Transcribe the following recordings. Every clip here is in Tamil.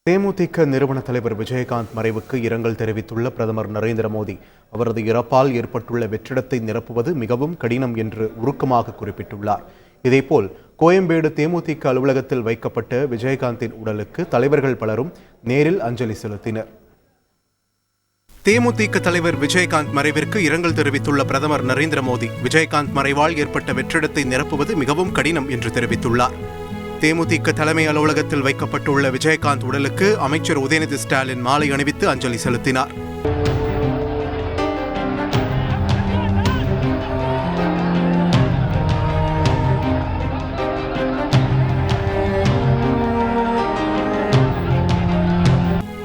தேமுதிக நிறுவன தலைவர் விஜயகாந்த் மறைவுக்கு இரங்கல் தெரிவித்துள்ள பிரதமர் நரேந்திர மோடி அவரது இறப்பால் ஏற்பட்டுள்ள வெற்றிடத்தை நிரப்புவது மிகவும் கடினம் என்று உருக்கமாக குறிப்பிட்டுள்ளார். இதேபோல் கோயம்பேடு தேமுதிக அலுவலகத்தில் வைக்கப்பட்ட விஜயகாந்தின் உடலுக்கு தலைவர்கள் பலரும் நேரில் அஞ்சலி செலுத்தினர். தேமுதிக தலைவர் விஜயகாந்த் மறைவிற்கு இரங்கல் தெரிவித்துள்ள பிரதமர் நரேந்திர மோடி விஜயகாந்த் மறைவால் ஏற்பட்ட வெற்றிடத்தை நிரப்புவது மிகவும் கடினம் என்று தெரிவித்துள்ளார். தேமுதிக தலைமை அலுவலகத்தில் வைக்கப்பட்டுள்ள விஜயகாந்த் உடலுக்கு அமைச்சர் உதயநிதி ஸ்டாலின் மாலை அணிவித்து அஞ்சலி செலுத்தினார்.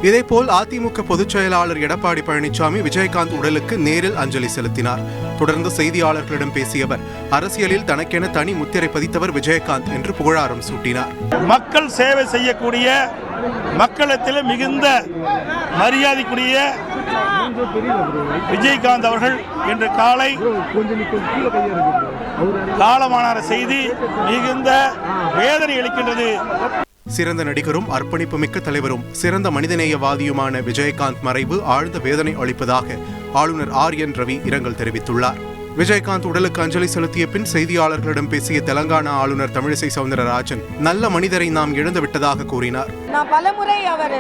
இதேபோல் அதிமுக பொதுச் செயலாளர் எடப்பாடி பழனிசாமி விஜயகாந்த் உடலுக்கு நேரில் அஞ்சலி செலுத்தினார். தொடர்ந்து செய்தியாளர்களிடம் பேசிய அவர், அரசியலில் தனக்கென தனி முத்திரை பதித்தவர் விஜயகாந்த் என்று புகழாரம் சூட்டினார். மக்கள் சேவை செய்யக்கூடிய, மக்களிடத்தில் மிகுந்த மரியாதைக்குரிய விஜயகாந்த் அவர்கள் இன்று காலை காலமானார் செய்தி மிகுந்த வேதனை அளிக்கின்றது. சிறந்த நடிகரும் அர்ப்பணிப்புமிக்க தலைவரும் சிறந்த மனிதநேயவாதியுமான விஜயகாந்த் மறைவு ஆழ்ந்த வேதனை அளிப்பதாக ஆளுநர் RN ரவி இரங்கல் தெரிவித்துள்ளார். விஜயகாந்த் உடலுக்கு அஞ்சலி செலுத்திய பின் செய்தியாளர்களிடம் பேசிய தெலங்கானா ஆளுநர் தமிழிசை சவுந்தரராஜன் நல்ல மனிதரை நாம் இழந்து விட்டதாக கூறினார். நான் பலமுறை அவர்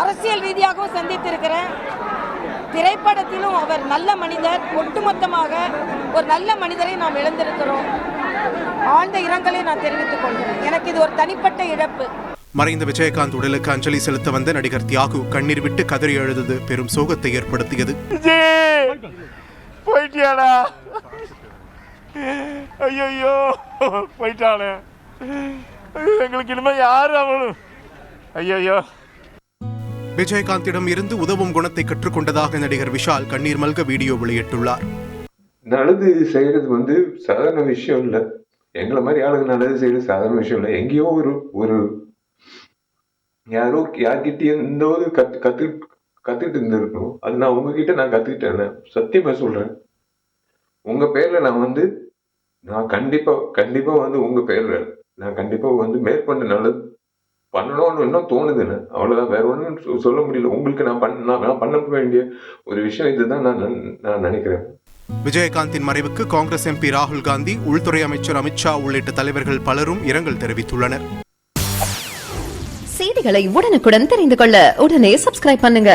அரசியல் ரீதியாகவும் சந்தித்திருக்கிறேன். திரைப்படத்திலும் அவர் நல்ல மனிதர். ஒட்டுமொத்தமாக ஒரு நல்ல மனிதரை நாம் இழந்திருக்கிறோம். ஆழ்ந்த இரங்கலை நான் தெரிவித்துக் கொள்கிறேன். எனக்கு இது ஒரு தனிப்பட்ட இழப்பு. மறைந்த விஜயகாந்த் உடலுக்கு அஞ்சலி செலுத்த வந்த நடிகர் தியாகு கண்ணீர் விட்டு கதறி எழுதது பெரும் சோகத்தை ஏற்படுத்தியது. ஐயோ போயிட்டானே, எங்களுக்கு இனிமே யாரு அவனும். ஐயோ. விஜயகாந்திடம் இருந்து உதவும் குணத்தை கற்றுக்கொண்டதாக நடிகர் விஷால் கண்ணீர் மல்க வீடியோ வெளியிட்டுள்ளார். நல்லது செய்யறது சாதாரண விஷயம் இல்லை. எங்களை மாதிரி ஆளுங்க நல்லது செய்யறது சாதாரண விஷயம் இல்லை. எங்கேயோ ஒரு யாரோ யார்கிட்டயும் இந்த கத்துக்கிட்டு இருந்திருக்கணும். அது நான் உங்ககிட்ட நான் கத்துக்கிட்டேன். சத்தியமா சொல்றேன், உங்க பேர்ல நான் கண்டிப்பா உங்க பேர்ல நான் கண்டிப்பா மேற்கொண்டு நல்லது பண்ணணும்னு இன்னும் தோணுதுன்னு. அவ்வளவுதான், வேற ஒன்றும் சொல்ல முடியல. உங்களுக்கு நான் பண்ண வேண்டிய ஒரு விஷயம் இதுதான் நான் நினைக்கிறேன். விஜயகாந்தின் மறைவுக்கு காங்கிரஸ் MP ராகுல் காந்தி, உள்துறை அமைச்சர் அமித்ஷா உள்ளிட்ட தலைவர்கள் பலரும் இரங்கல் தெரிவித்துள்ளனர். செய்திகளை உடனுக்குடன் தெரிந்து கொள்ள உடனே சப்ஸ்கிரைப் பண்ணுங்க.